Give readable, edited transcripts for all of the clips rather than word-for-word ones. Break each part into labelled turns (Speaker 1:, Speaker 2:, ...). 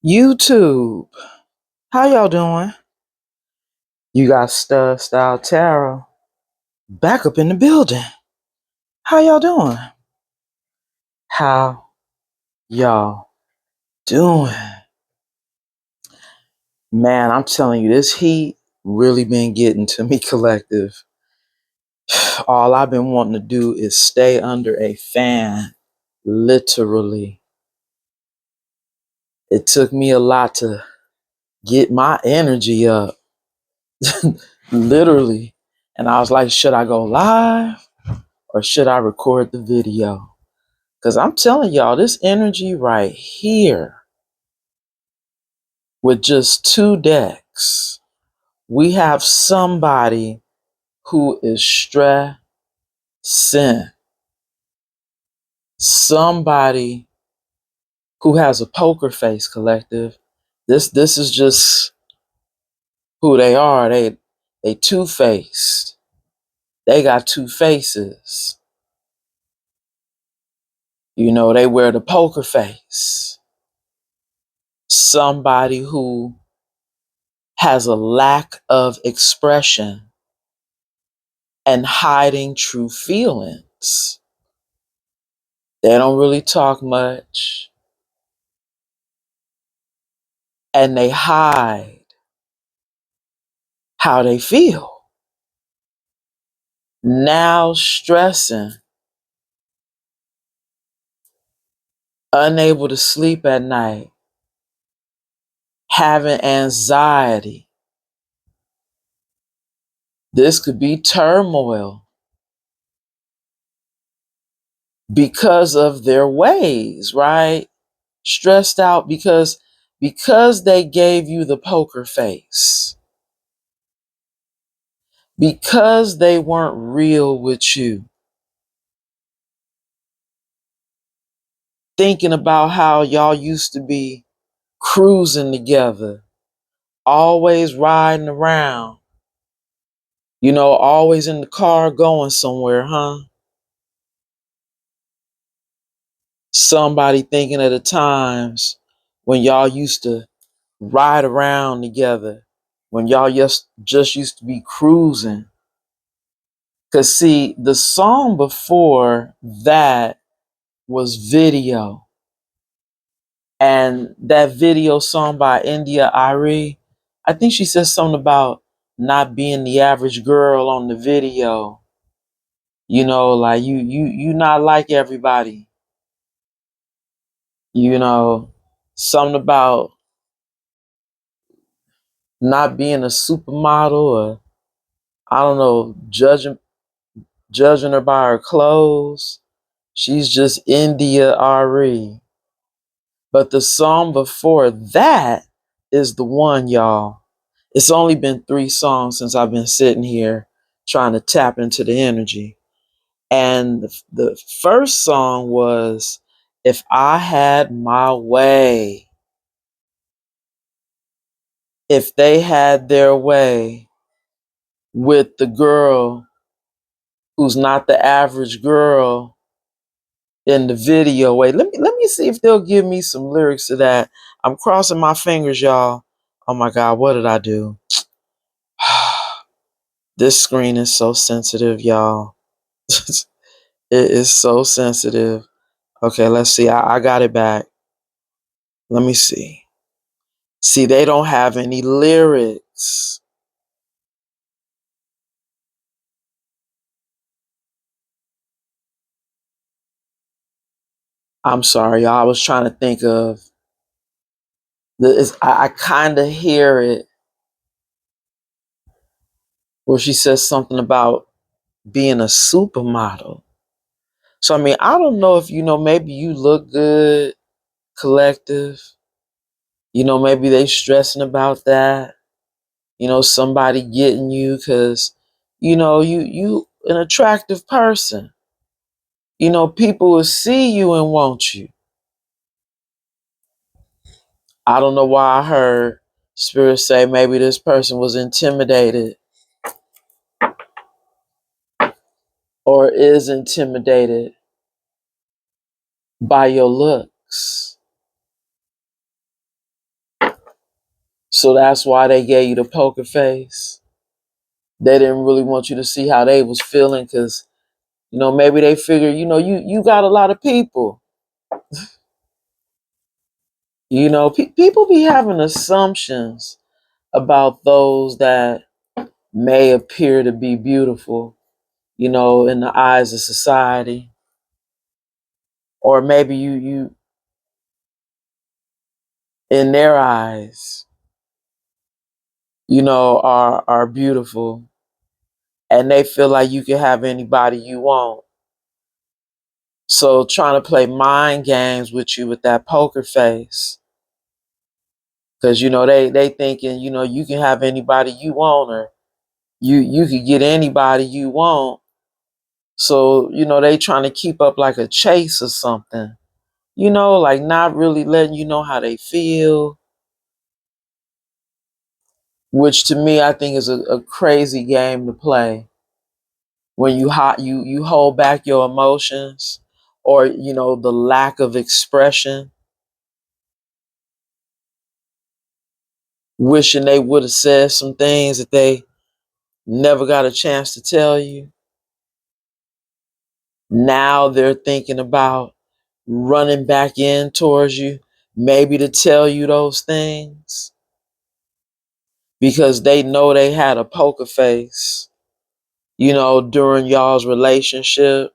Speaker 1: YouTube, how y'all doing? You got Stud Style Tarot back up in the building. How y'all doing? How y'all doing? Man, I'm telling you, this heat really been getting to me, collective. All I've been wanting to do is stay under a fan, literally. It took me a lot to get my energy up, literally. And I was like, should I go live or should I record the video? Because I'm telling y'all, this energy right here with just two decks, we have somebody who is stressing, somebody who has a poker face, collective. This is just who they are. They two-faced. They got two faces. You know, they wear the poker face. Somebody who has a lack of expression and hiding true feelings. They don't really talk much, and they hide how they feel. Now stressing, unable to sleep at night, having anxiety. This could be turmoil because of their ways, right? Stressed out because they gave you the poker face. Because they weren't real with you. Thinking about how y'all used to be cruising together, always riding around, you know, always in the car going somewhere, huh? Somebody thinking of the times when y'all used to ride around together, when y'all just used to be cruising. Because, see, the song before that was Video. And that Video song by India Ari, I think she says something about not being the average girl on the video. You know, like you not like everybody. You know, something about not being a supermodel, or I don't know, judging her by her clothes. She's just India Ari. But the song before that is the one, y'all. It's only been 3 songs since I've been sitting here trying to tap into the energy. And the first song was If I Had My Way. If they had their way with the girl who's not the average girl in the video. Wait, let me see if they'll give me some lyrics to that. I'm crossing my fingers, y'all. Oh my God, what did I do? This screen is so sensitive, y'all. It is so sensitive. Okay, let's see. I got it back. Let me see. See, they don't have any lyrics. I'm sorry, y'all. I was trying to think of this. I kind of hear it where she says something about being a supermodel. So, I mean, I don't know if, you know, maybe you look good, collective. You know, maybe they stressing about that. You know, somebody getting you because, you know, you an attractive person. People will see you and want you. I don't know why I heard Spirit say maybe this person was intimidated or is intimidated by your looks. So that's why they gave you the poker face. They didn't really want you to see how they was feeling because, maybe they figure, you got a lot of people. People be having assumptions about those that may appear to be beautiful, in the eyes of society. Or maybe you in their eyes, are beautiful and they feel like you can have anybody you want. So trying to play mind games with you with that poker face. Cause they thinking, you can have anybody you want or you could get anybody you want. So, they trying to keep up like a chase or something. Like not really letting you know how they feel. Which to me I think is a crazy game to play. When you hold back your emotions or the lack of expression, wishing they would have said some things that they never got a chance to tell you. Now they're thinking about running back in towards you, maybe to tell you those things because they know they had a poker face, during y'all's relationship.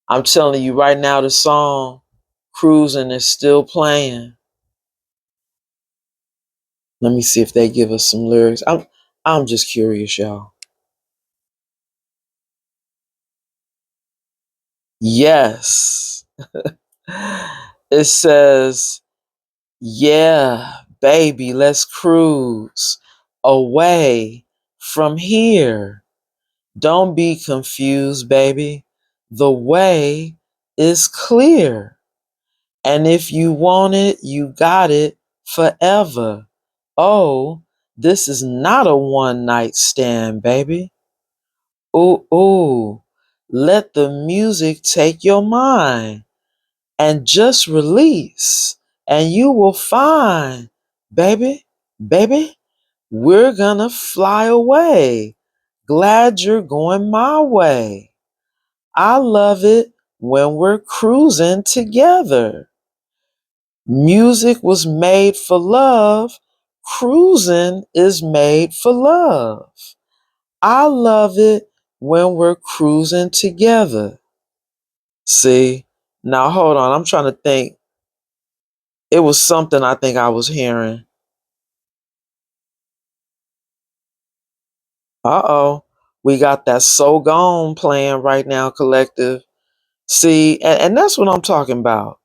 Speaker 1: I'm telling you right now, the song Cruising is still playing. Let me see if they give us some lyrics. I'm just curious, y'all. Yes. It says, yeah, baby, let's cruise away from here. Don't be confused, baby. The way is clear. And if you want it, you got it forever. Oh, this is not a one night stand, baby. Ooh, ooh, let the music take your mind and just release, and you will find, baby, baby, we're gonna fly away. Glad you're going my way. I love it when we're cruising together. Music was made for love. Cruising is made for love. I love it when we're cruising together. See, now hold on. I'm trying to think. It was something I think I was hearing. Uh-oh. We got that So Gone playing right now, collective. See, and that's what I'm talking about.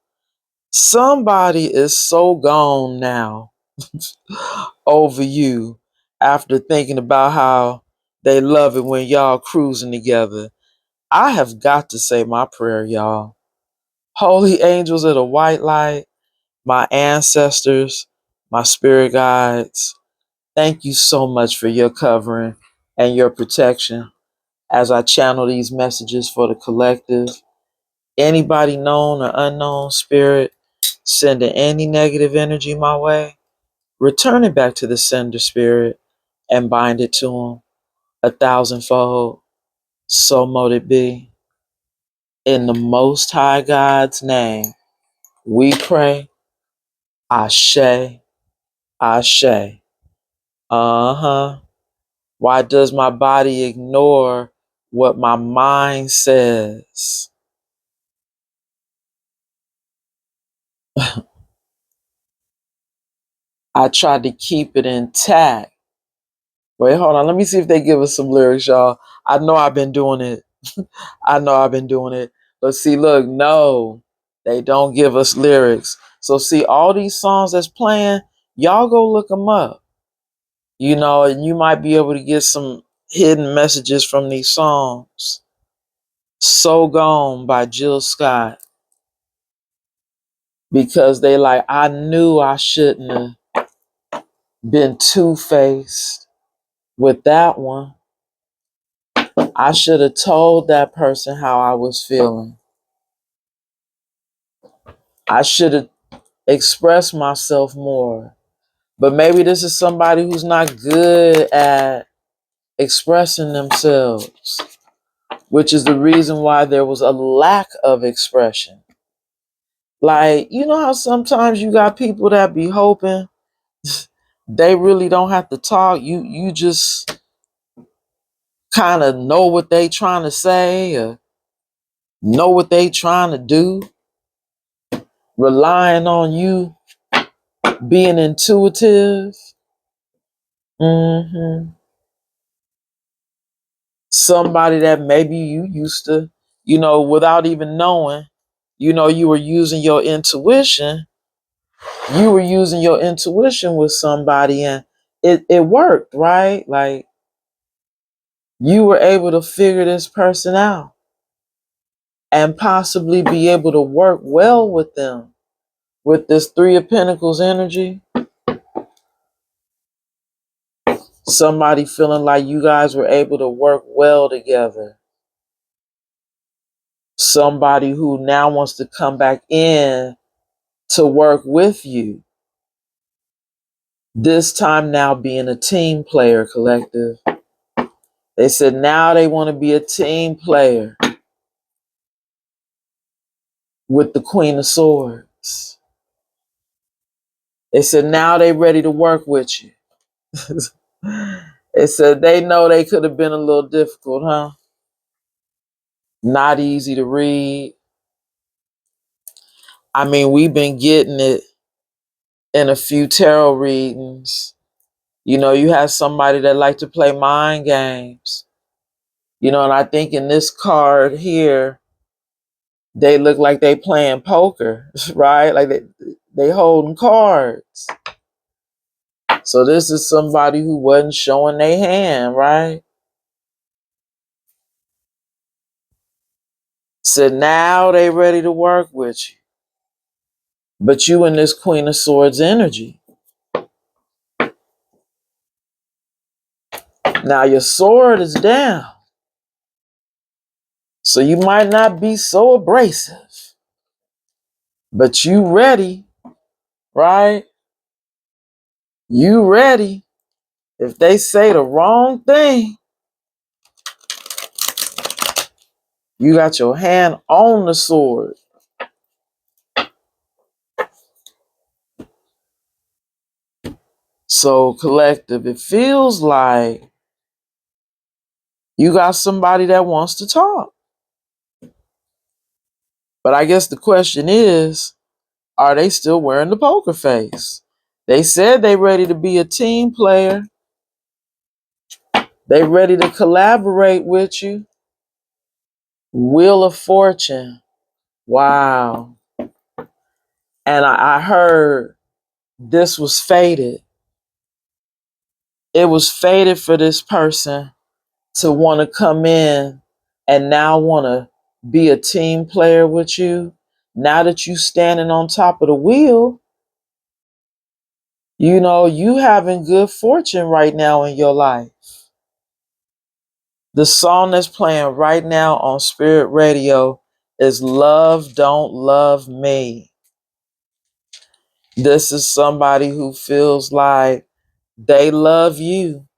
Speaker 1: Somebody is so gone now over you after thinking about how they love it when y'all cruising together. I have got to say my prayer, y'all. Holy angels of the white light, my ancestors, my spirit guides, thank you so much for your covering and your protection as I channel these messages for the collective. Anybody known or unknown spirit sending any negative energy my way, return it back to the sender spirit and bind it to them 1,000-fold. So mote it be. In the Most High God's name, we pray. Ashe, Ashe. Uh-huh. Why does my body ignore what my mind says? I tried to keep it intact. Wait, hold on. Let me see if they give us some lyrics, y'all. I know I've been doing it. I know I've been doing it. But see, look, no, they don't give us lyrics. So see, all these songs that's playing, y'all go look them up. And you might be able to get some hidden messages from these songs. So Gone by Jill Scott, because they like, I knew I shouldn't have been two-faced with that one. I should have told that person how I was feeling. I should have expressed myself more. But maybe this is somebody who's not good at expressing themselves, which is the reason why there was a lack of expression. Like, you know how sometimes you got people that be hoping they really don't have to talk. You just kind of know what they trying to say, or know what they trying to do, relying on you being intuitive. hmm Somebody that maybe you used to, without even knowing, you were using your intuition. You were using your intuition with somebody, and it worked, right? Like, you were able to figure this person out and possibly be able to work well with them with this Three of Pentacles energy. Somebody feeling like you guys were able to work well together. Somebody who now wants to come back in to work with you. This time now being a team player, collective. They said now they want to be a team player with the Queen of Swords. They said now they ready to work with you. They said they know they could have been a little difficult, huh? Not easy to read. I mean, we've been getting it in a few tarot readings. You have somebody that like to play mind games. And I think in this card here, they look like they playing poker, right? Like they holding cards. So this is somebody who wasn't showing their hand, right? So now they ready to work with you. But you in this Queen of Swords energy. Now your sword is down. So you might not be so abrasive. But you ready, right? You ready. If they say the wrong thing, you got your hand on the sword. So, collective, it feels like you got somebody that wants to talk. But I guess the question is, are they still wearing the poker face? They said they ready to be a team player. They ready to collaborate with you. Wheel of Fortune. Wow. And I heard this was fated. It was fated for this person to want to come in and now want to be a team player with you. Now that you standing on top of the wheel, you having good fortune right now in your life. The song that's playing right now on Spirit Radio is Love Don't Love Me. This is somebody who feels like they love you,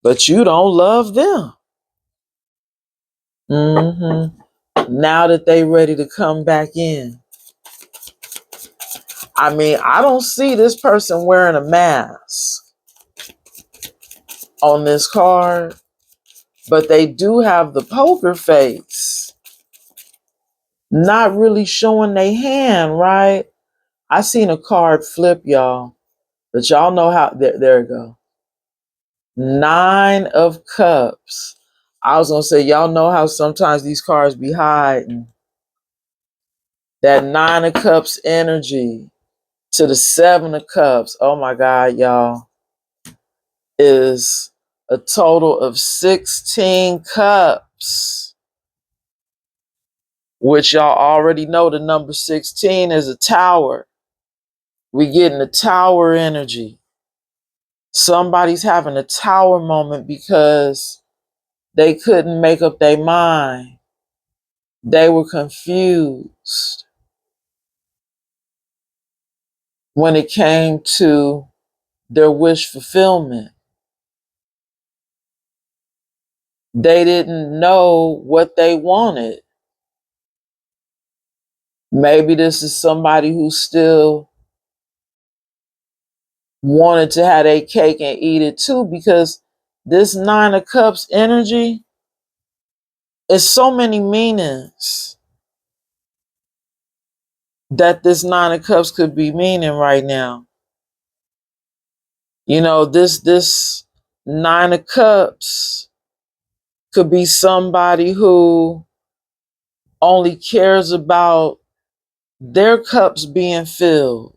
Speaker 1: but you don't love them. Now that they ready to come back in. I mean, I don't see this person wearing a mask on this card, but they do have the poker face. Not really showing their hand, right? I seen a card flip, y'all. But y'all know how, there it go. 9 of Cups. I was going to say, y'all know how sometimes these cards be hiding. That 9 of Cups energy to the 7 of Cups. Oh my God, y'all. Is a total of 16 cups. which y'all already know the number 16 is a tower. We getting the tower energy. Somebody's having a tower moment because they couldn't make up their mind. They were confused when it came to their wish fulfillment. They didn't know what they wanted. Maybe this is somebody who still wanted to have their cake and eat it too, because this Nine of Cups energy is so many meanings that this Nine of Cups could be meaning right now. You know, this Nine of Cups could be somebody who only cares about their cups being filled.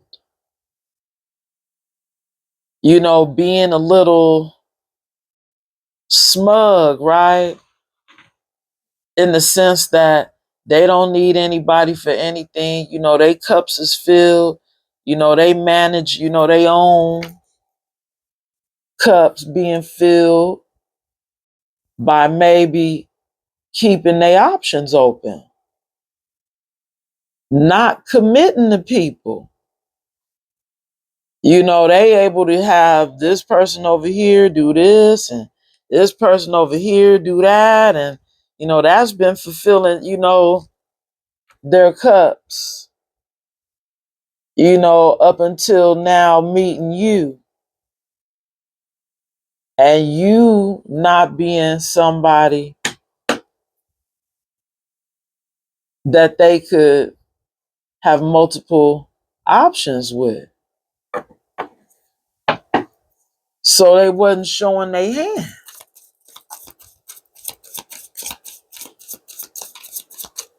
Speaker 1: You know, being a little smug, right? In the sense that they don't need anybody for anything. You know, their cups is filled. You know, they manage, you know, their own cups being filled by maybe keeping their options open, not committing to people. You know, they able to have this person over here do this and this person over here do that. And, you know, that's been fulfilling, you know, their cups, you know, up until now meeting you. And you not being somebody that they could have multiple options with. So they wasn't showing their hand.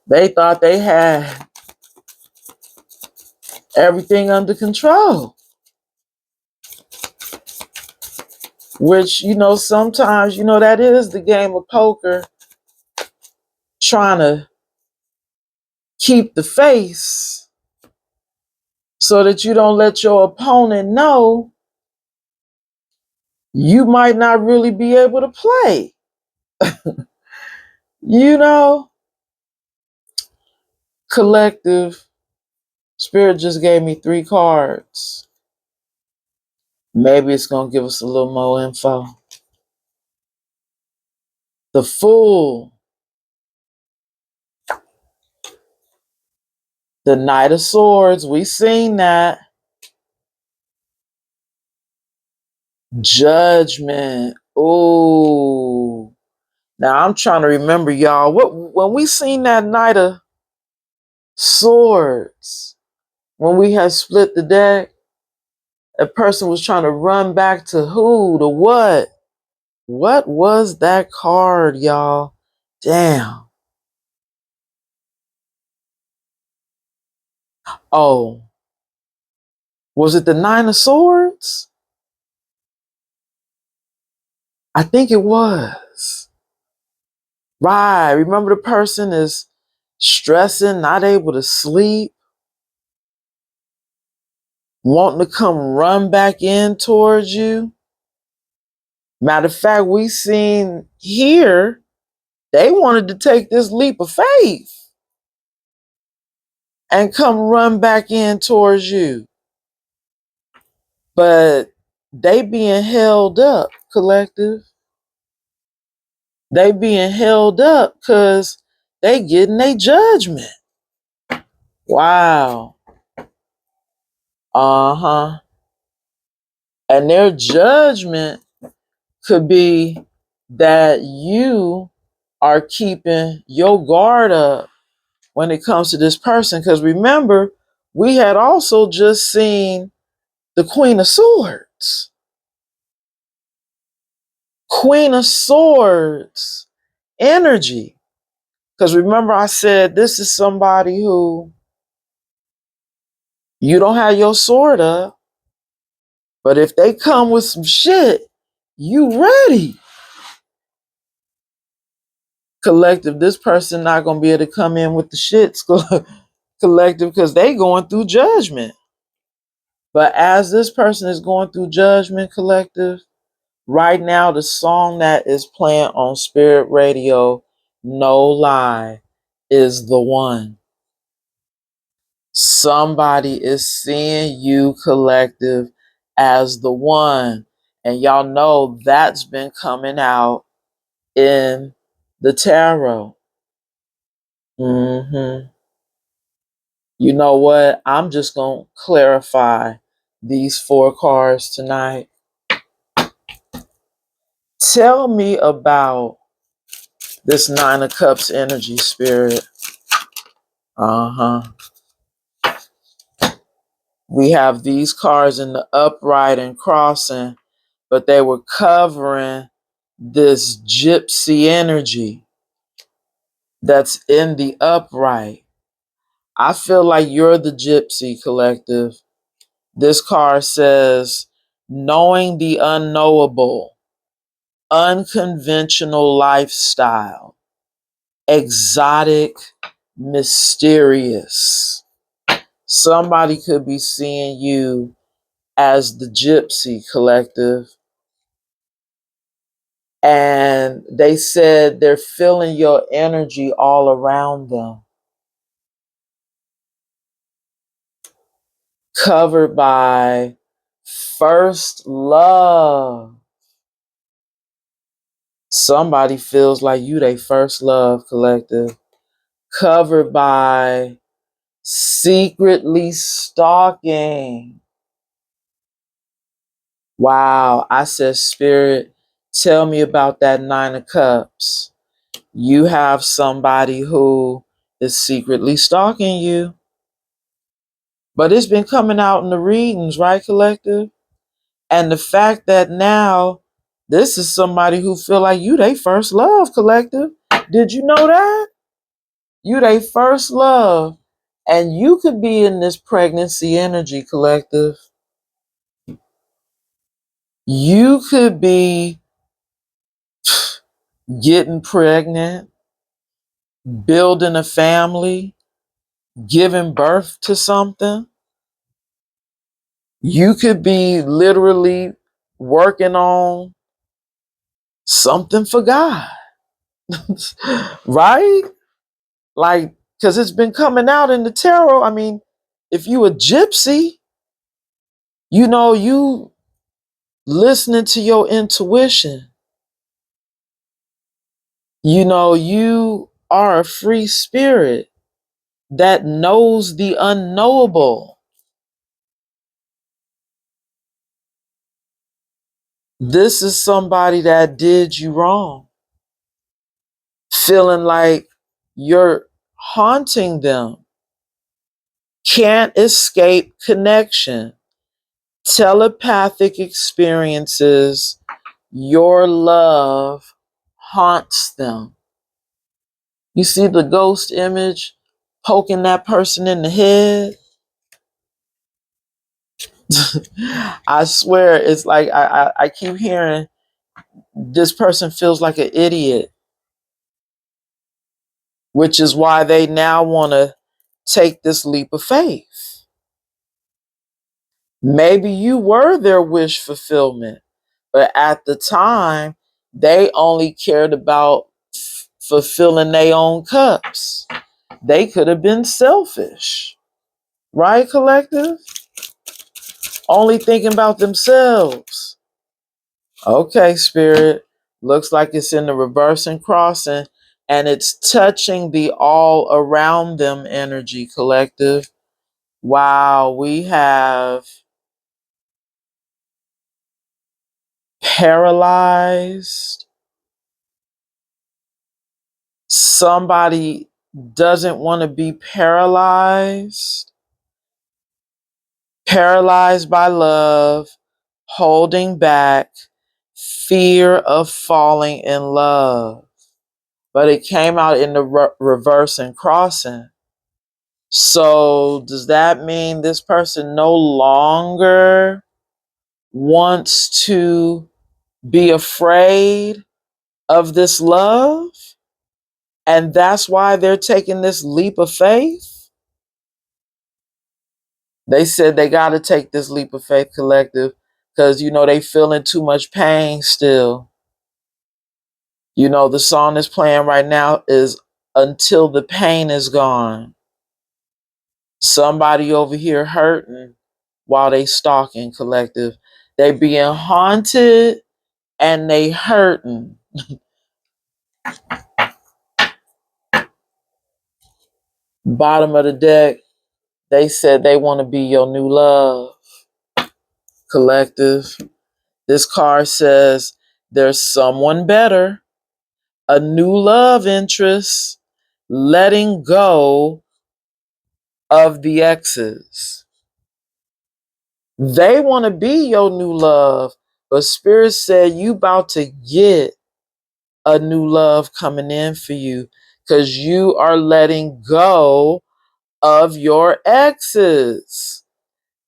Speaker 1: They thought they had everything under control. Which, you know, sometimes, you know, that is the game of poker, trying to keep the face so that you don't let your opponent know you might not really be able to play. You know, collective, Spirit just gave me 3 cards. Maybe it's going to give us a little more info. The Fool, the Knight of Swords, we seen that. Judgment. Ooh. Now I'm trying to remember, y'all. When we seen that Knight of Swords, when we had split the deck, a person was trying to run back to who, to what? What was that card, y'all? Damn. Oh, was it the Nine of Swords? I think it was. Right. Remember, the person is stressing, not able to sleep, wanting to come run back in towards you. Matter of fact, we seen here, they wanted to take this leap of faith and come run back in towards you. But they being held up, collective. They being held up because they getting their judgment. Wow. Uh-huh. And their judgment could be that you are keeping your guard up when it comes to this person. Because remember, we had also just seen the Queen of Swords. Queen of Swords energy. Because remember, I said this is somebody who you don't have your sword up, but if they come with some shit, you ready. Collective, this person not going to be able to come in with the shits, collective, because they going through judgment. But as this person is going through judgment, collective, right now the song that is playing on Spirit Radio, No Lie, is the one. Somebody is seeing you, collective, as the one. And y'all know that's been coming out in the tarot. You know what? I'm just going to clarify these 4 cards tonight. Tell me about this 9 of Cups energy, Spirit. We have these cards in the upright and crossing, but they were covering this gypsy energy that's in the upright. I feel like you're the gypsy, collective. This card says, knowing the unknowable, unconventional lifestyle, exotic, mysterious. Somebody could be seeing you as the gypsy, collective. And they said they're feeling your energy all around them. Covered by first love. Somebody feels like you they first love, collective. Covered by secretly stalking. Wow, I said, Spirit, tell me about that 9 of Cups. You have somebody who is secretly stalking you. But it's been coming out in the readings, right, collective? And the fact that now this is somebody who feel like you they first love, collective. Did you know that? You they first love. And you could be in this pregnancy energy, collective. You could be getting pregnant, building a family, giving birth to something. You could be literally working on something for God, right? Like, because it's been coming out in the tarot. I mean, if you a gypsy, you know, you listening to your intuition. You know, you are a free spirit that knows the unknowable. This is somebody that did you wrong, feeling like you're haunting them. Can't escape connection. Telepathic experiences, your love haunts them. You see the ghost image poking that person in the head? I swear, it's like I keep hearing this person feels like an idiot, which is why they now want to take this leap of faith. Maybe you were their wish fulfillment, but at the time, they only cared about fulfilling their own cups. They could have been selfish, right, collective? Only thinking about themselves. Okay, Spirit. Looks like it's in the reverse and crossing, and it's touching the all around them energy, collective. Wow, we have paralyzed. Somebody doesn't want to be paralyzed. Paralyzed by love, holding back, fear of falling in love. But it came out in the reverse and crossing. So does that mean this person no longer wants to be afraid of this love? And that's why they're taking this leap of faith. They said they got to take this leap of faith, collective, because, they feeling too much pain still. The song that's playing right now is Until the Pain Is Gone. Somebody over here hurting while they stalking, collective. They being haunted and they hurting. Bottom of the deck, they said they want to be your new love, collective. This card says there's someone better, a new love interest, letting go of the exes. They want to be your new love, but Spirit said you about to get a new love coming in for you because you are letting go of your exes.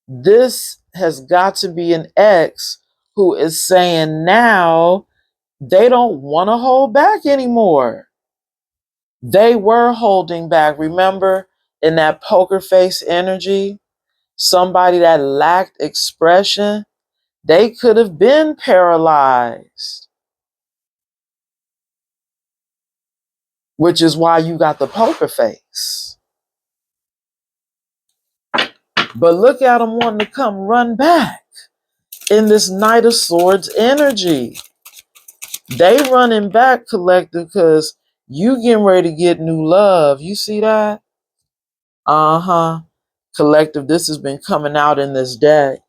Speaker 1: This has got to be an ex who is saying now they don't want to hold back anymore. They were holding back. Remember, in that poker face energy, somebody that lacked expression, they could have been paralyzed, which is why you got the poker face. But look at them wanting to come run back in this Knight of Swords energy. They running back, collective, because you getting ready to get new love. You see that? Uh-huh. Collective, this has been coming out in this deck,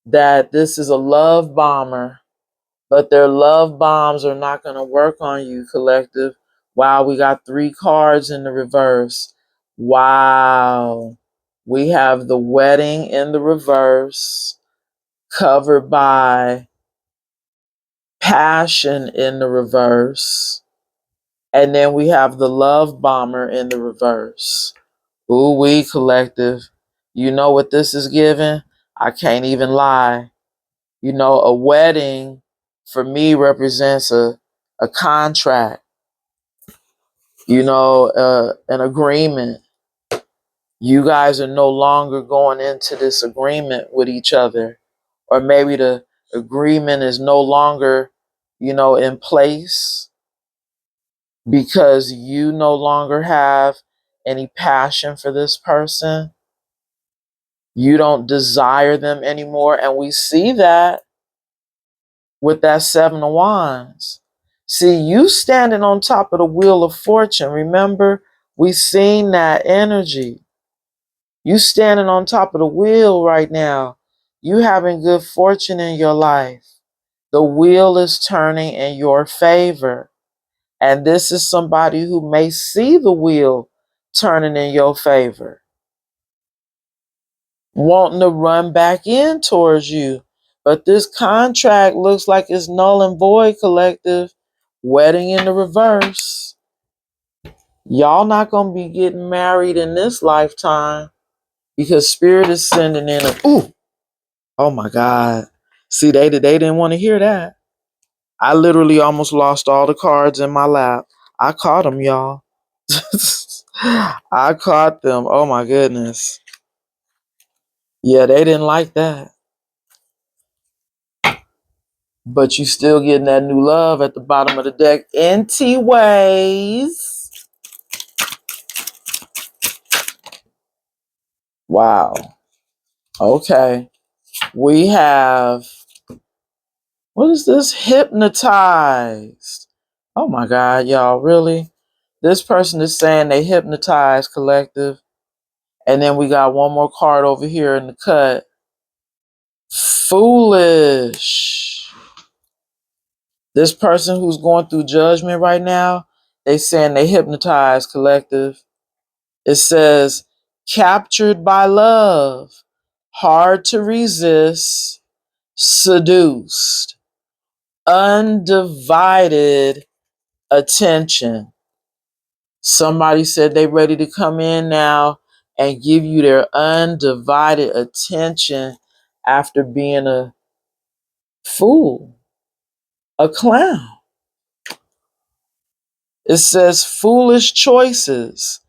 Speaker 1: that this is a love bomber, but their love bombs are not going to work on you, collective. Wow, we got 3 cards in the reverse. Wow. We have the wedding in the reverse, covered by passion in the reverse. And then we have the love bomber in the reverse. Ooh, we, collective. You know what this is giving? I can't even lie. A wedding for me represents a contract, an agreement. You guys are no longer going into this agreement with each other. Or maybe the agreement is no longer, in place because you no longer have any passion for this person. You don't desire them anymore. And we see that with that 7 of Wands. See, you standing on top of the Wheel of Fortune. Remember, we seen that energy. You standing on top of the wheel right now. You having good fortune in your life. The wheel is turning in your favor. And this is somebody who may see the wheel turning in your favor, wanting to run back in towards you. But this contract looks like it's null and void, collective. Wedding in the reverse. Y'all not going to be getting married in this lifetime because Spirit is sending in ooh, oh my God. See, they didn't want to hear that. I literally almost lost all the cards in my lap. I caught them, y'all. I caught them. Oh my goodness. Yeah, they didn't like that. But you still getting that new love at the bottom of the deck. NT ways. Wow. Okay. We have, what is this? Hypnotized. Oh my God, y'all, really? This person is saying they hypnotized, collective. And then we got one more card over here in the cut. Foolish. This person who's going through judgment right now, they saying they hypnotized, collective. It says, captured by love, hard to resist, seduced, undivided attention. Somebody said they ready to come in now and give you their undivided attention after being a fool, a clown. It says foolish choices,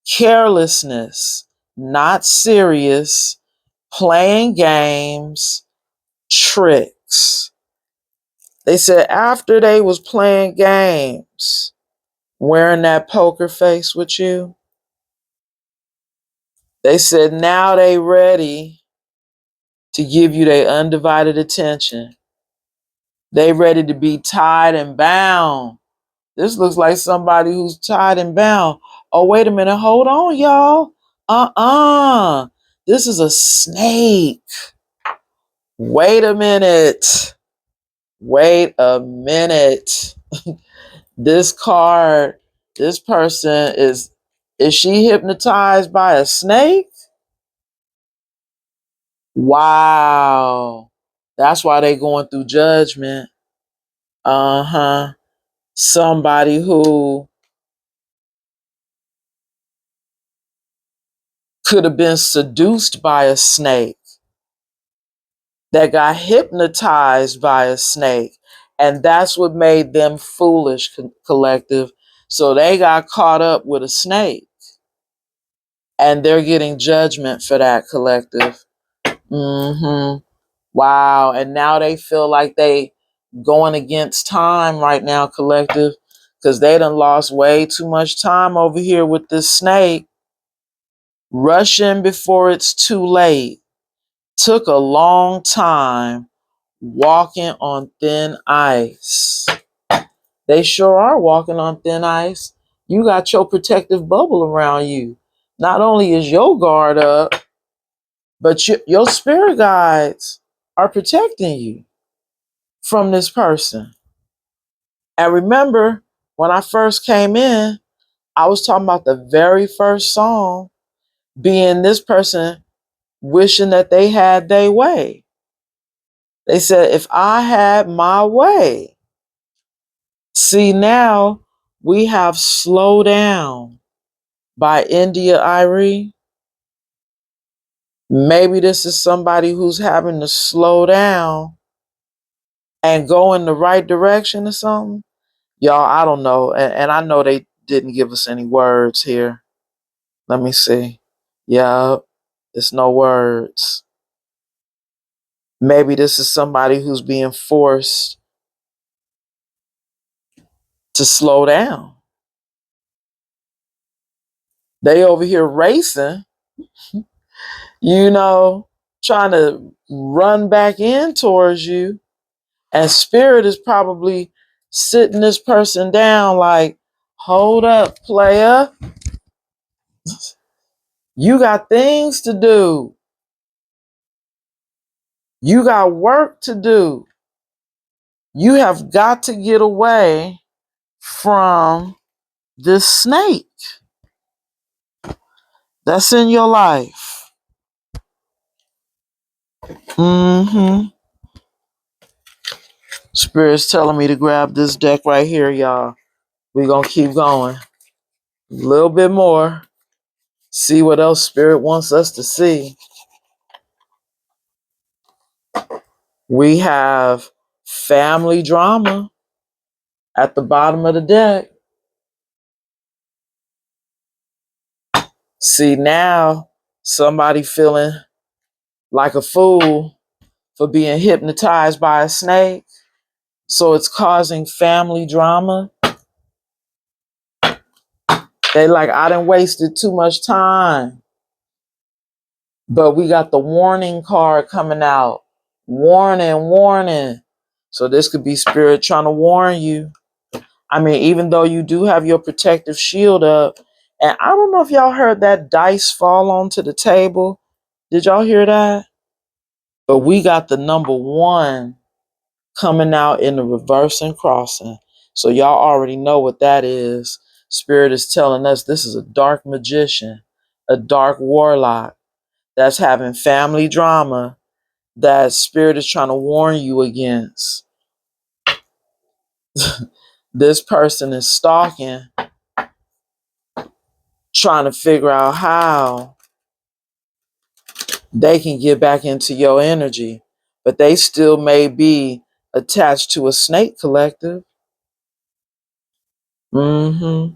Speaker 1: carelessness, not serious, playing games, tricks. They said after they was playing games, wearing that poker face with you, they said now they ready to give you their undivided attention. They ready to be tied and bound. This looks like somebody who's tied and bound. Oh, wait a minute. Hold on, y'all. This is a snake. Wait a minute. Wait a minute. This card, this person is she hypnotized by a snake? Wow. That's why they going through judgment. Uh-huh. Somebody who could have been seduced by a snake, that got hypnotized by a snake. And that's what made them foolish, collective. So they got caught up with a snake and they're getting judgment for that, collective. Wow. And now they feel like they going against time right now, collective, because they done lost way too much time over here with this snake. Rushing before it's too late. Took a long time, walking on thin ice. They sure are walking on thin ice. You got your protective bubble around you. Not only is your guard up, but your spirit guides are protecting you from this person. And remember, when I first came in, I was talking about the very first song being this person wishing that they had their way. They said, if I had my way. See, now we have Slow Down by India.Arie. Maybe this is somebody who's having to slow down and go in the right direction or something. Y'all, I don't know. And I know they didn't give us any words here. Let me see. Yeah, it's no words. Maybe this is somebody who's being forced to slow down. They over here racing, trying to run back in towards you. And spirit is probably sitting this person down like, hold up, player. You got things to do. You got work to do. You have got to get away from this snake that's in your life. Spirit's telling me to grab this deck right here, y'all. We're going to keep going. A little bit more. See what else Spirit wants us to see. We have family drama at the bottom of the deck. See, now somebody feeling like a fool for being hypnotized by a snake. So it's causing family drama. They like, I done wasted too much time. But we got the warning card coming out. Warning, warning. So this could be spirit trying to warn you. I mean, even though you do have your protective shield up, and I don't know if y'all heard that dice fall onto the table. Did y'all hear that? But we got the number 1 coming out in the reverse and crossing. So y'all already know what that is. Spirit is telling us this is a dark magician, a dark warlock that's having family drama that spirit is trying to warn you against. This person is stalking, trying to figure out how they can get back into your energy, but they still may be attached to a snake, collective. Mm-hmm.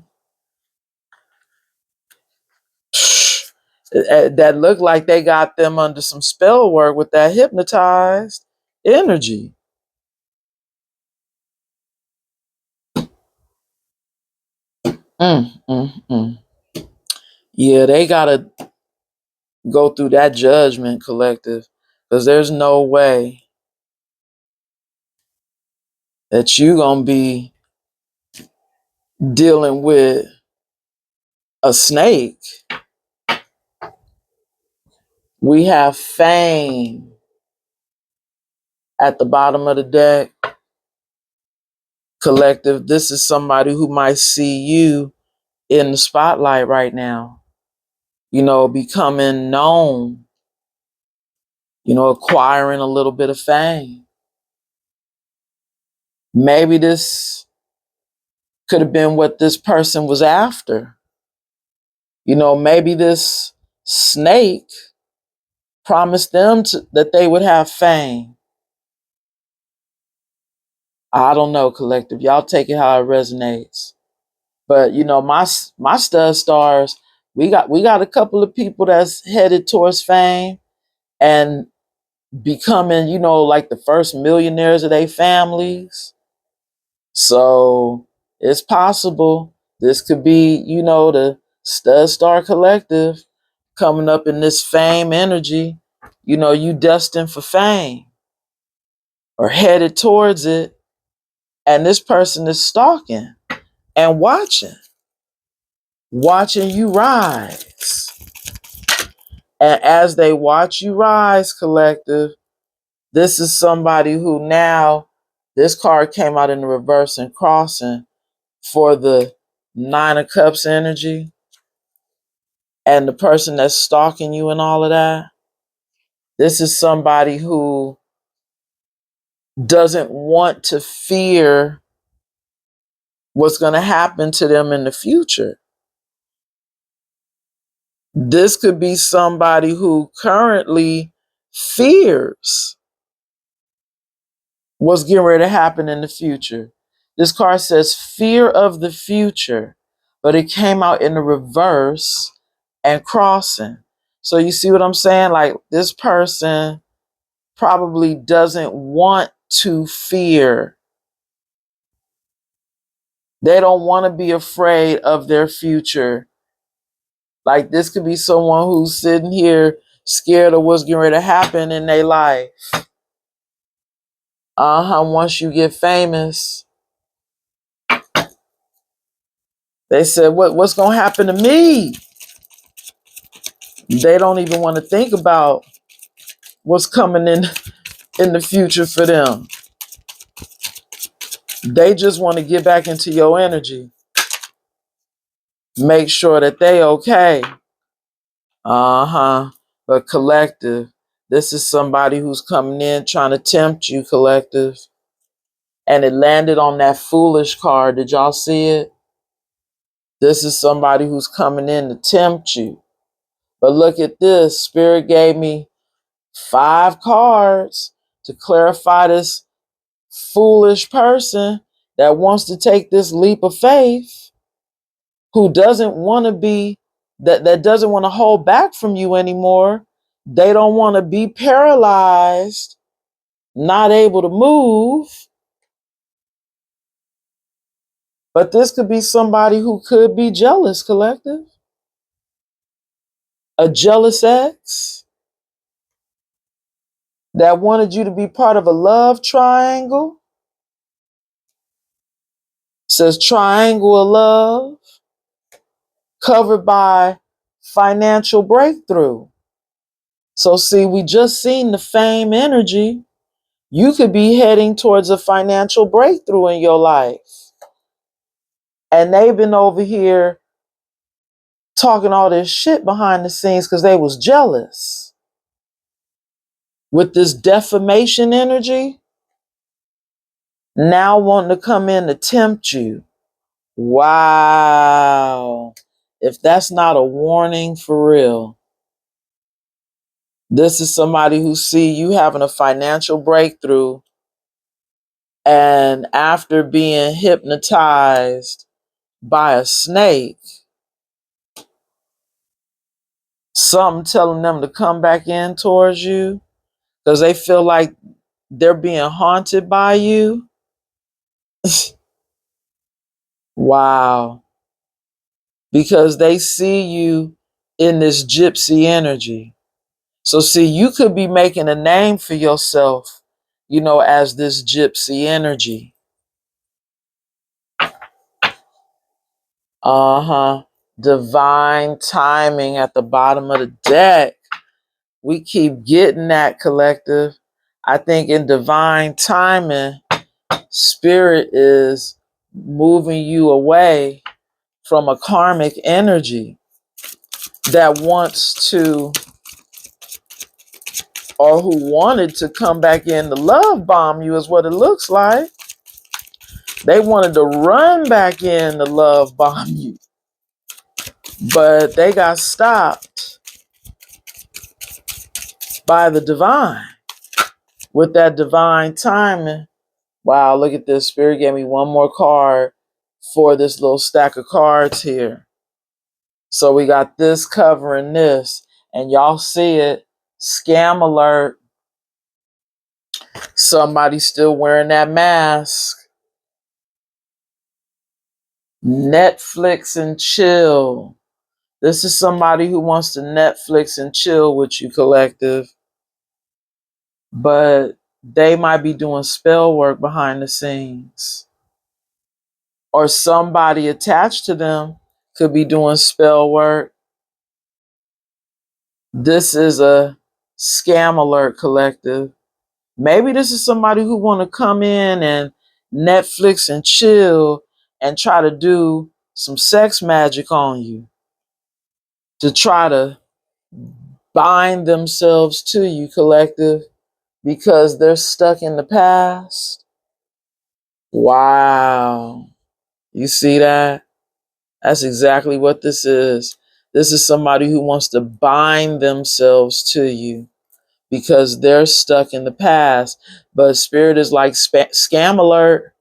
Speaker 1: That looked like they got them under some spell work with that hypnotized energy. Mm. Yeah, they gotta go through that judgment, collective, because there's no way that you gonna be dealing with a snake. We have fame at the bottom of the deck, collective. This is somebody who might see you in the spotlight right now, becoming known, acquiring a little bit of fame. Maybe this could have been what this person was after. Maybe this snake promised them that they would have fame. I don't know, collective. Y'all take it how it resonates. But my stud stars, we got a couple of people that's headed towards fame and becoming, like the first millionaires of their families. So it's possible this could be, the stud star collective coming up in this fame energy. You destined for fame or headed towards it. And this person is stalking and watching you rise. And as they watch you rise, collective, this is somebody who now, this card came out in the reverse and crossing for the Nine of Cups energy. And the person that's stalking you and all of that, this is somebody who doesn't want to fear what's going to happen to them in the future. This could be somebody who currently fears what's getting ready to happen in the future. This card says fear of the future, but it came out in the reverse and crossing. So you see what I'm saying? Like this person probably doesn't want to fear. They don't want to be afraid of their future. Like this could be someone who's sitting here scared of what's getting ready to happen in their life. Once you get famous, they said, what's gonna happen to me? They don't even want to think about what's coming in the future for them. They just want to get back into your energy. Make sure that they okay. But collective, this is somebody who's coming in trying to tempt you, collective. And it landed on that foolish card. Did y'all see it? This is somebody who's coming in to tempt you. But look at this. Spirit gave me 5 cards to clarify this foolish person that wants to take this leap of faith, who doesn't want to be, that doesn't want to hold back from you anymore. They don't want to be paralyzed, not able to move. But this could be somebody who could be jealous, collective. A jealous ex that wanted you to be part of a love triangle. Says triangle of love covered by financial breakthrough. So see, we just seen the fame energy. You could be heading towards a financial breakthrough in your life. And they've been over here talking all this shit behind the scenes because they was jealous. With this defamation energy, now wanting to come in to tempt you. Wow. If that's not a warning for real. This is somebody who see you having a financial breakthrough, and after being hypnotized by a snake, something telling them to come back in towards you because they feel like they're being haunted by you. Wow. Because they see you in this gypsy energy. So, see, you could be making a name for yourself, as this gypsy energy. Uh-huh. Divine timing at the bottom of the deck. We keep getting that, collective. I think in divine timing, spirit is moving you away from a karmic energy that wants to, or who wanted to come back in to love bomb you, is what it looks like. They wanted to run back in to love bomb you, but they got stopped by the divine with that divine timing. Wow, look at this. Spirit gave me one more card for this little stack of cards here. So we got this covering this, and y'all see it. Scam alert. Somebody still wearing that mask. Netflix and chill. This is somebody who wants to Netflix and chill with you, collective. But they might be doing spell work behind the scenes. Or somebody attached to them could be doing spell work. This is a scam alert, collective. Maybe this is somebody who want to come in and Netflix and chill and try to do some sex magic on you to try to bind themselves to you, collective, because they're stuck in the past. Wow. You see that? That's exactly what this is. This is somebody who wants to bind themselves to you because they're stuck in the past. But spirit is like scam alert.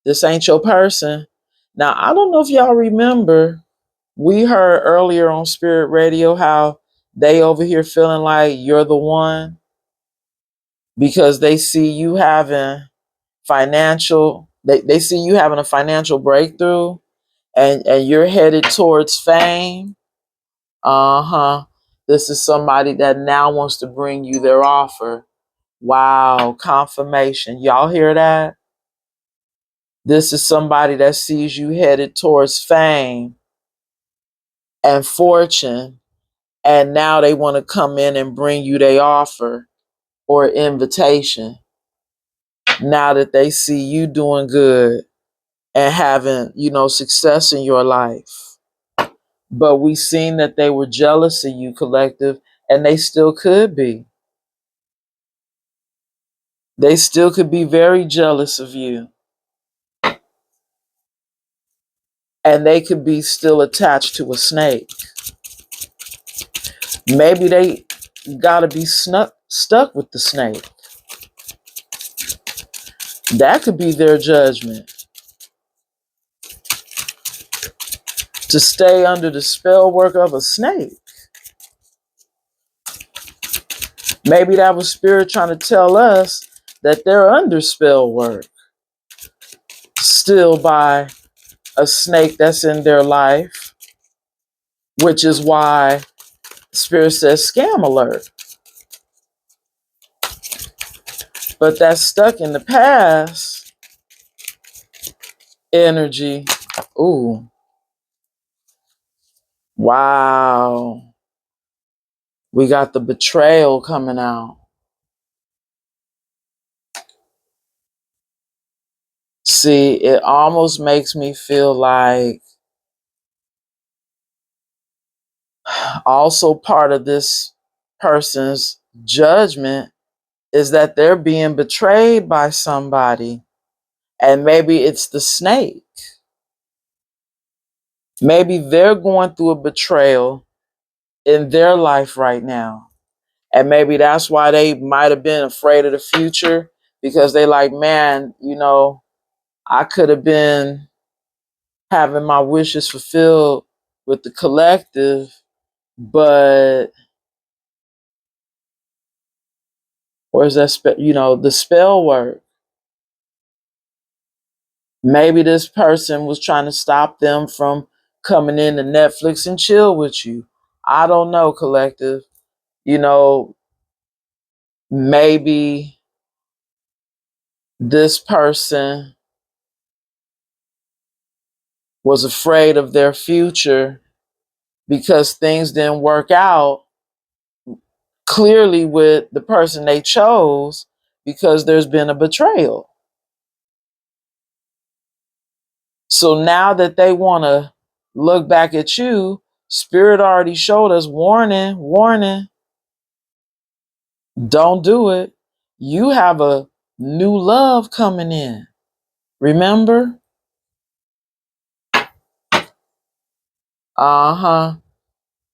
Speaker 1: This ain't your person. Now, I don't know if y'all remember, we heard earlier on Spirit Radio how they over here feeling like you're the one because they see you having they see you having a financial breakthrough and you're headed towards fame. Uh-huh. This is somebody that now wants to bring you their offer. Wow, confirmation. Y'all hear that? This is somebody that sees you headed towards fame and fortune, and now they want to come in and bring you their offer or invitation. Now that they see you doing good and having, success in your life. But we seen that they were jealous of you, collective, and they still could be. They still could be very jealous of you. And they could be still attached to a snake. Maybe they gotta be stuck with the snake. That could be their judgment. To stay under the spell work of a snake. Maybe that was spirit trying to tell us that they're under spell work. Still by a snake that's in their life. Which is why spirit says scam alert. But that's stuck in the past energy. Ooh. Wow. We got the betrayal coming out. See, it almost makes me feel like also part of this person's judgment is that they're being betrayed by somebody. And maybe it's the snake. Maybe they're going through a betrayal in their life right now. And maybe that's why they might have been afraid of the future because they like, man, I could have been having my wishes fulfilled with the collective, but where's that the spell work? Maybe this person was trying to stop them from coming in to Netflix and chill with you. I don't know, collective. You know, maybe this person was afraid of their future because things didn't work out clearly with the person they chose because there's been a betrayal. So now that they want to look back at you, Spirit already showed us warning, warning, don't do it. You have a new love coming in. Remember? Uh-huh.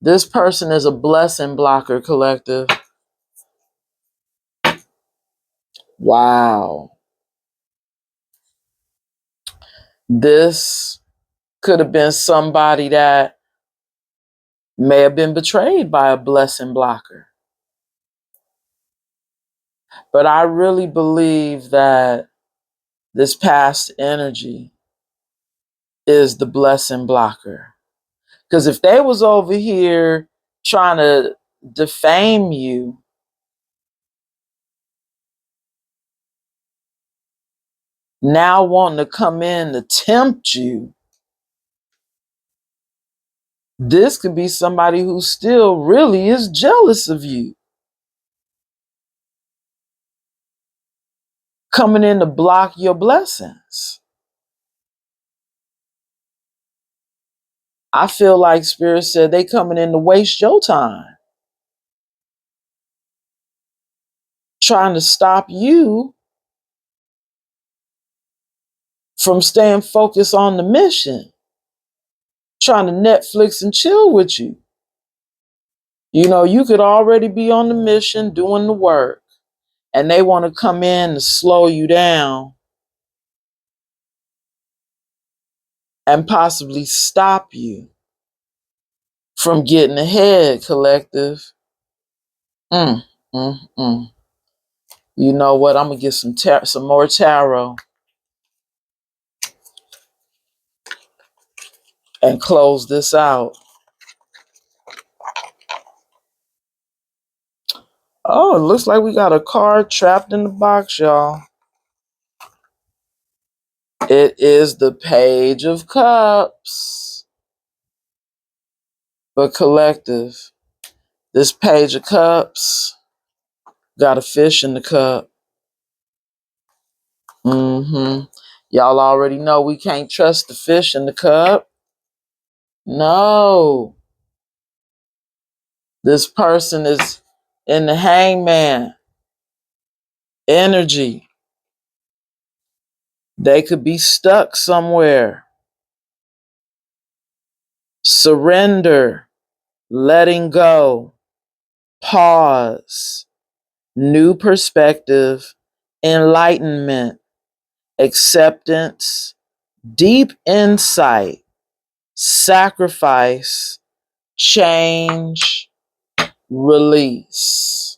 Speaker 1: This person is a blessing blocker, collective. Wow. This could have been somebody that may have been betrayed by a blessing blocker. But I really believe that this past energy is the blessing blocker. Because if they was over here trying to defame you, now wanting to come in to tempt you, this could be somebody who still really is jealous of you. Coming in to block your blessings. I feel like Spirit said they coming in to waste your time. Trying to stop you from staying focused on the mission. Trying to Netflix and chill with you. You know, you could already be on the mission doing the work, and they want to come in to slow you down and possibly stop you from getting ahead, collective. Mm, mm, mm. You know what? I'm gonna get some more tarot and close this out. Oh, it looks like we got a card trapped in the box, y'all. It is the Page of Cups. But collective, this Page of Cups got a fish in the cup. Y'all already know we can't trust the fish in the cup. No. This person is in the hangman energy. They could be stuck somewhere. Surrender, letting go, pause, new perspective, enlightenment, acceptance, deep insight, sacrifice, change, release.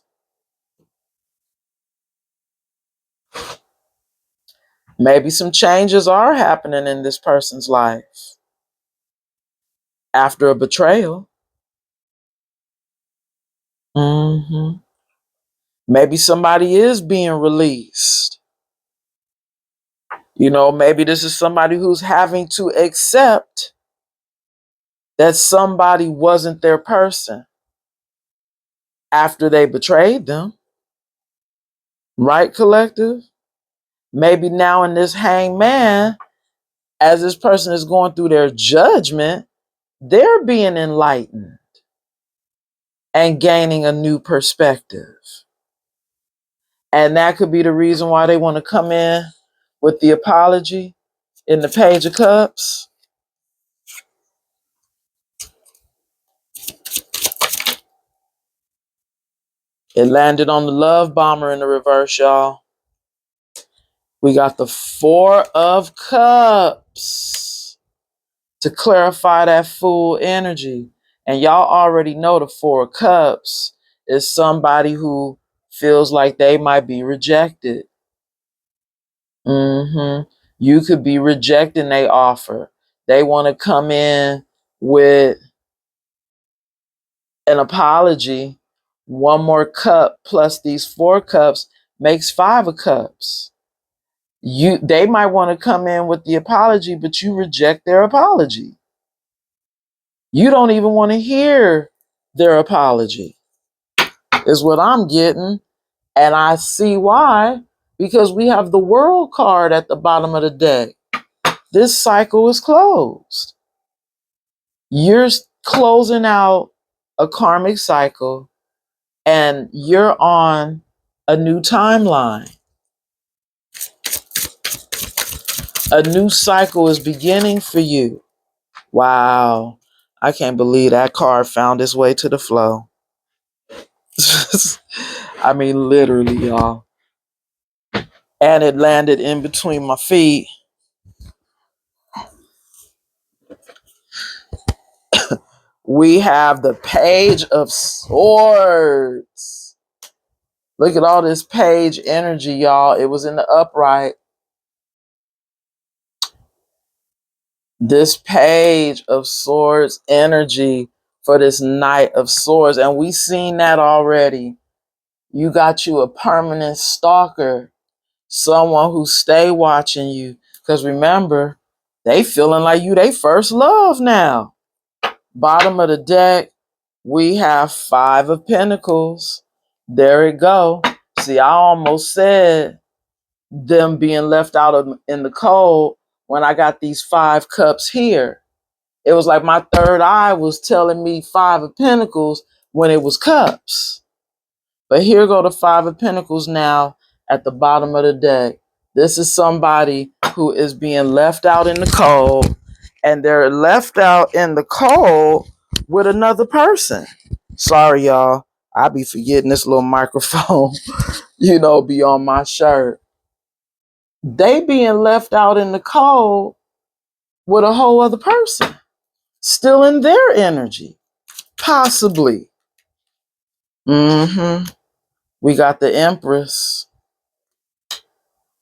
Speaker 1: Maybe some changes are happening in this person's life after a betrayal. Maybe somebody is being released. You know, maybe this is somebody who's having to accept that somebody wasn't their person after they betrayed them. Right, collective? Maybe now in this hangman, as this person is going through their judgment, they're being enlightened and gaining a new perspective. And that could be the reason why they want to come in with the apology in the Page of Cups. It landed on the Love Bomber in the reverse, y'all. We got the Four of Cups. to clarify that full energy. And y'all already know the Four of Cups is somebody who feels like they might be rejected. You could be rejecting their offer. They want to come in with an apology. One more cup plus these four cups makes five of cups. They might want to come in with the apology, but you reject their apology. You don't even want to hear their apology, is what I'm getting. And I see why, because we have the World card at the bottom of the deck. This cycle is closed. You're closing out a karmic cycle and you're on a new timeline. A new cycle is beginning for you. Wow. I can't believe that card found its way to the flow. I mean, literally, y'all. And it landed in between my feet. We have the Page of Swords. Look at all this page energy, y'all. It was in the upright. This Page of Swords energy for this Knight of Swords. And we seen that already. You got you a permanent stalker. Someone who stay watching you. Because remember, they feeling like you they first love now. Bottom of the deck, we have Five of Pentacles. There it go. See, I almost said them being left out in the cold when I got these five cups here. It was like my third eye was telling me Five of Pentacles when it was cups. But here go the Five of Pentacles now at the bottom of the deck. This is somebody who is being left out in the cold, and they're left out in the cold with another person. Sorry, y'all. I be forgetting this little microphone, be on my shirt. They being left out in the cold with a whole other person, still in their energy, possibly. We got the Empress.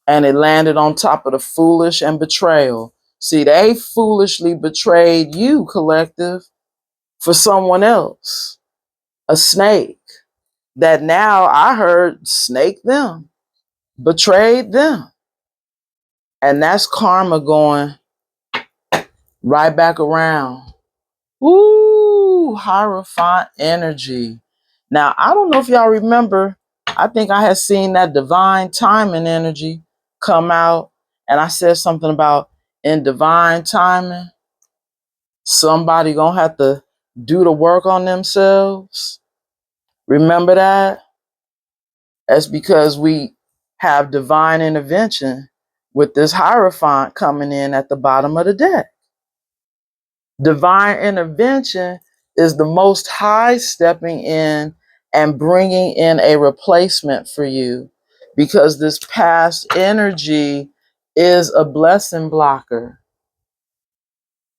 Speaker 1: And it landed on top of the foolish and betrayal. See, they foolishly betrayed you, collective, for someone else. A snake that now I heard snake them, betrayed them. And that's karma going right back around. Woo, Hierophant energy. Now, I don't know if y'all remember, I think I had seen that divine timing energy come out, and I said something about in divine timing, somebody gonna have to do the work on themselves. Remember that? That's because we have divine intervention with this Hierophant coming in at the bottom of the deck. Divine intervention is the Most High stepping in and bringing in a replacement for you, because this past energy is a blessing blocker.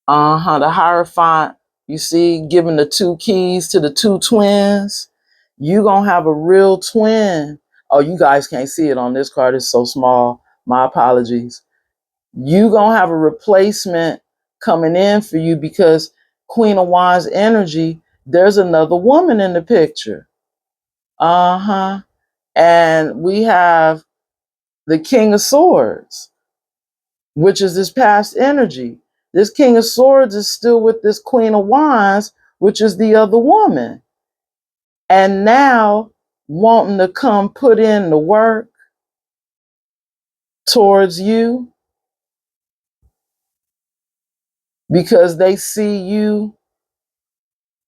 Speaker 1: The Hierophant, you see, giving the two keys to the two twins. You gonna have a real twin. Oh, you guys can't see it on this card. It's so small. My apologies. You gonna have a replacement coming in for you, because Queen of Wands energy, there's another woman in the picture. And we have the King of Swords, which is this past energy. This King of Swords is still with this Queen of Wands, which is the other woman. And now wanting to come put in the work towards you, because they see you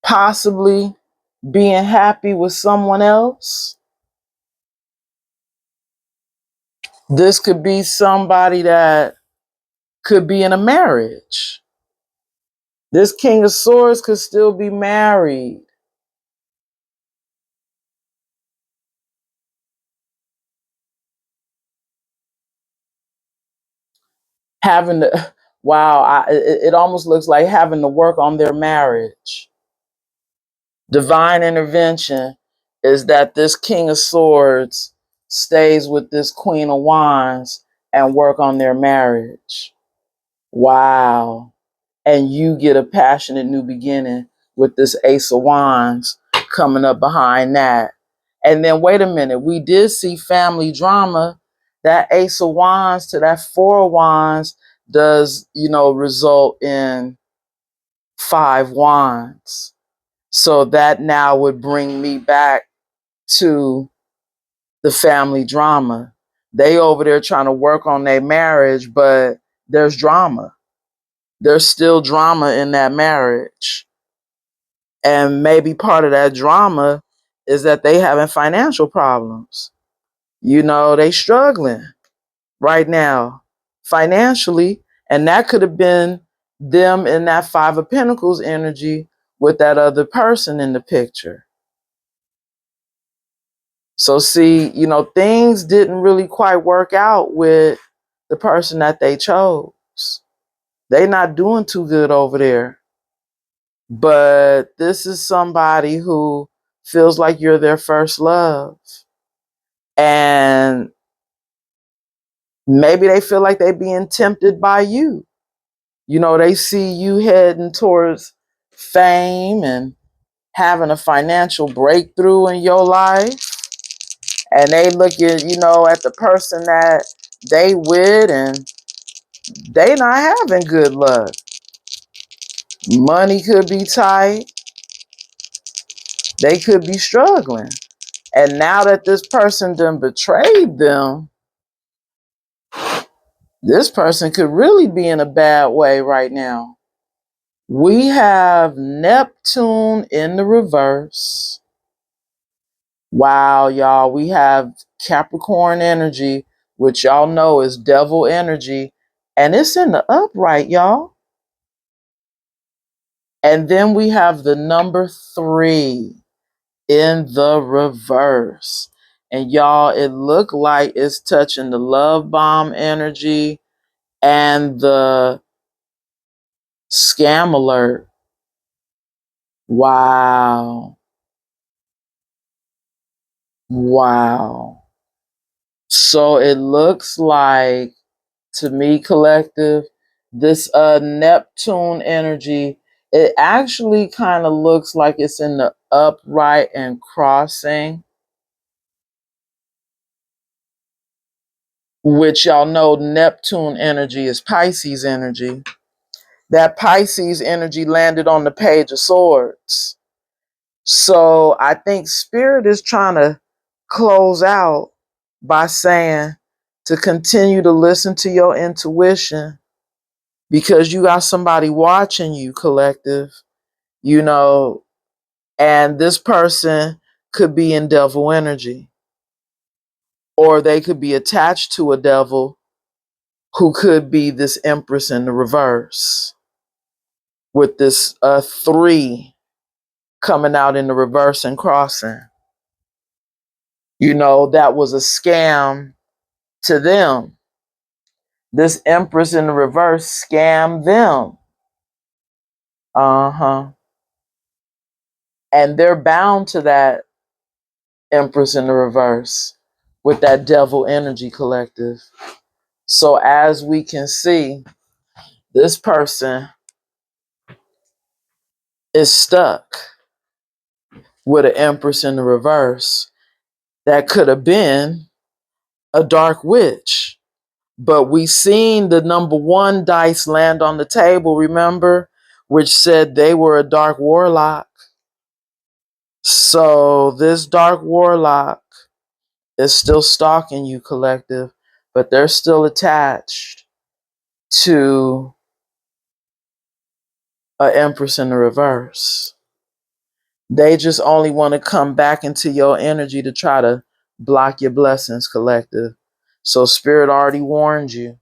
Speaker 1: possibly being happy with someone else. This could be somebody that could be in a marriage. This King of Swords could still be married. Having to, Wow, it almost looks like having to work on their marriage. Divine intervention is that this King of Swords stays with this Queen of Wands and work on their marriage. Wow. And you get a passionate new beginning with this Ace of Wands coming up behind that. And then wait a minute, we did see family drama. That Ace of Wands to that Four of Wands does, result in Five Wands. So that now would bring me back to the family drama. They over there trying to work on their marriage, but there's drama. There's still drama in that marriage. And maybe part of that drama is that they having financial problems. They struggling right now financially. And that could have been them in that Five of Pentacles energy with that other person in the picture. So see, things didn't really quite work out with the person that they chose. They not doing too good over there. But this is somebody who feels like you're their first love. And maybe they feel like they're being tempted by you. They see you heading towards fame and having a financial breakthrough in your life. And they look at the person that they with, and they not having good luck. Money could be tight. They could be struggling. And now that this person done betrayed them, this person could really be in a bad way right now. We have Neptune in the reverse. Wow, y'all. We have Capricorn energy, which y'all know is devil energy. And it's in the upright, y'all. And then we have the number 3 in the reverse. And y'all, it looked like it's touching the love bomb energy and the scam alert. Wow. Wow. So it looks like, to me, collective, this Neptune energy, it actually kind of looks like it's in the upright and crossing, which y'all know Neptune energy is Pisces energy. That Pisces energy landed on the Page of Swords. So I think Spirit is trying to close out by saying to continue to listen to your intuition, because you got somebody watching you, collective, and this person could be in devil energy, or they could be attached to a devil who could be this Empress in the reverse with this 3 coming out in the reverse and crossing. That was a scam to them. This Empress in the reverse scammed them. Uh-huh. And they're bound to that Empress in the reverse with that devil energy, collective. So as we can see, this person is stuck with an Empress in the reverse that could have been a dark witch. But we seen the number 1 dice land on the table, remember, which said they were a dark warlock. So this dark warlock is still stalking you, collective, but they're still attached to an Empress in the reverse. They just only want to come back into your energy to try to block your blessings, collective. So Spirit already warned you.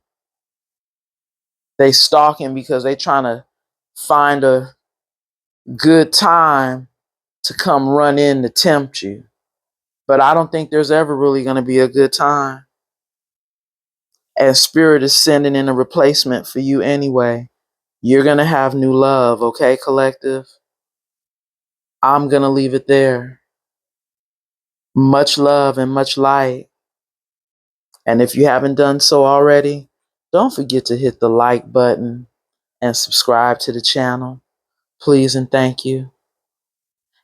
Speaker 1: They stalking because they trying to find a good time to come run in to tempt you. But I don't think there's ever really going to be a good time. And Spirit is sending in a replacement for you anyway. You're going to have new love, okay, collective? I'm going to leave it there. Much love and much light. And if you haven't done so already, don't forget to hit the like button and subscribe to the channel. Please and thank you.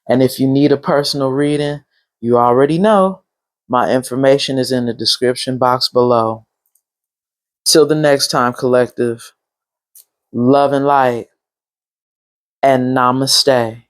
Speaker 1: And if you need a personal reading, you already know my information is in the description box below. Till the next time, collective, love and light, and namaste.